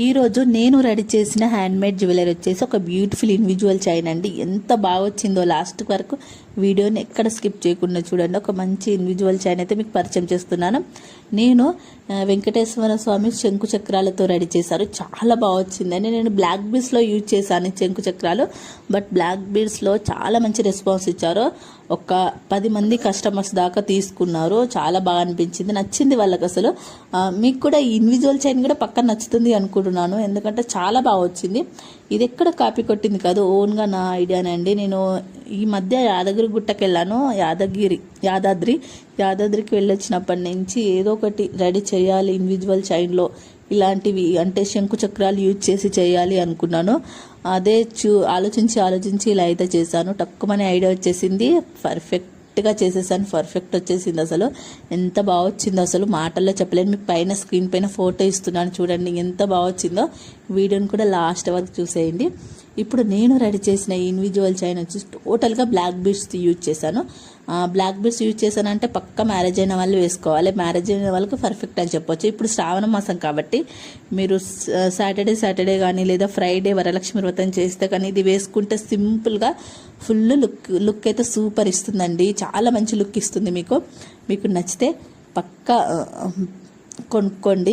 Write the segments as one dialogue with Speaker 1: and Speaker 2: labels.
Speaker 1: ఈరోజు నేను రెడీ చేసిన హ్యాండ్మేడ్ జ్యువెలరీ వచ్చేసి ఒక బ్యూటిఫుల్ ఇండివిజువల్ చైన్ అండి. ఎంత బాగా వచ్చిందో లాస్ట్ వరకు వీడియోని ఎక్కడ స్కిప్ చేయకుండా చూడండి. ఒక మంచి ఇండివిజువల్ చైన్ అయితే మీకు పరిచయం చేస్తున్నాను. నేను వెంకటేశ్వర స్వామి శంకు చక్రాలతో రెడీ చేశారు. చాలా బాగా వచ్చిందని నేను బ్లాక్ బీడ్స్లో యూజ్ చేశాను శంకు చక్రాలు. బట్ బ్లాక్ బీడ్స్లో చాలా మంచి రెస్పాన్స్ ఇచ్చారు. ఒక 10 మంది కస్టమర్స్ దాకా తీసుకున్నారు. చాలా బాగా అనిపించింది, నచ్చింది వాళ్ళకి. అసలు మీకు కూడా ఈ ఇండివిజువల్ చైన్ కూడా పక్కన నచ్చుతుంది అనుకుంటున్నాను, ఎందుకంటే చాలా బాగా వచ్చింది. ఇది ఎక్కడ కాపీ కొట్టింది కాదు, ఓన్గా నా ఐడియానండి. నేను ఈ మధ్య యాదగిరి గుట్టకి వెళ్ళాను. యాదాద్రికి వెళ్ళొచ్చినప్పటి నుంచి ఏదో ఒకటి రెడీ చేయాలి ఇండివిజువల్ చైన్లో, ఇలాంటివి అంటే శంకు చక్రాలు యూజ్ చేసి చేయాలి అనుకున్నాను. అదే ఆలోచించి ఇలా అయితే చేశాను. తక్కువనే ఐడియా వచ్చేసింది, పర్ఫెక్ట్గా చేసేసాను. పర్ఫెక్ట్ వచ్చేసింది. అసలు ఎంత బాగా వచ్చిందో అసలు మాటల్లో చెప్పలేను. మీకు పైన స్క్రీన్ పైన ఫోటో ఇస్తున్నాను చూడండి, ఎంత బాగా వచ్చిందో. వీడియోని కూడా లాస్ట్ వరకు చూసేయండి. ఇప్పుడు నేను రెడీ చేసిన ఇండివిజువల్ చైన్ వచ్చి టోటల్గా బ్లాక్ బీడ్స్ యూజ్ చేశాను. బ్లాక్ బీడ్స్ యూజ్ చేశానంటే పక్క మ్యారేజ్ అయిన వాళ్ళు వేసుకోవాలి. మ్యారేజ్ అయిన వాళ్ళకి పర్ఫెక్ట్ అని చెప్పొచ్చు. ఇప్పుడు శ్రావణ మాసం కాబట్టి మీరు సాటర్డే కానీ లేదా ఫ్రైడే వరలక్ష్మి వ్రతం చేస్తే కానీ ఇది వేసుకుంటే సింపుల్గా ఫుల్ లుక్ అయితే సూపర్ ఇస్తుందండి. చాలా మంచి లుక్ ఇస్తుంది. మీకు నచ్చితే పక్క కొనుక్కోండి.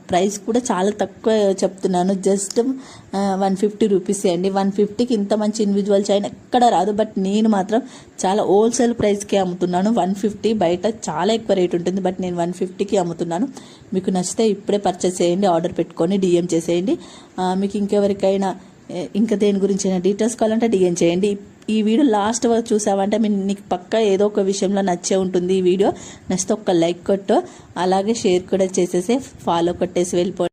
Speaker 1: ప్రైస్ కూడా చాలా తక్కువ చెప్తున్నాను, జస్ట్ 150 రూపీసే అండి. 150కి ఇంత మంచి ఇండివిజువల్ చైన్ ఎక్కడ రాదు. బట్ నేను మాత్రం చాలా హోల్సేల్ ప్రైస్కి అమ్ముతున్నాను. 150 బయట చాలా ఎక్కువ రేట్ ఉంటుంది, బట్ నేను 150కి అమ్ముతున్నాను. మీకు నచ్చితే ఇప్పుడే పర్చేస్ చేయండి, ఆర్డర్ పెట్టుకొని డిఎం చేసేయండి. మీకు ఇంకెవరికైనా ఇంకా దేని గురించి డీటెయిల్స్ కావాలంటే డిఎం చేయండి. ఈ వీడియో లాస్ట్ వరకు చూసావంటే నీకు పక్కా ఏదో ఒక విషయంలో నచ్చే ఉంటుంది. ఈ వీడియో నచ్చితే ఒక లైక్ కొట్టు, అలాగే షేర్ కూడా చేసేసి ఫాలో కొట్టేసి వెళ్ళిపోండి.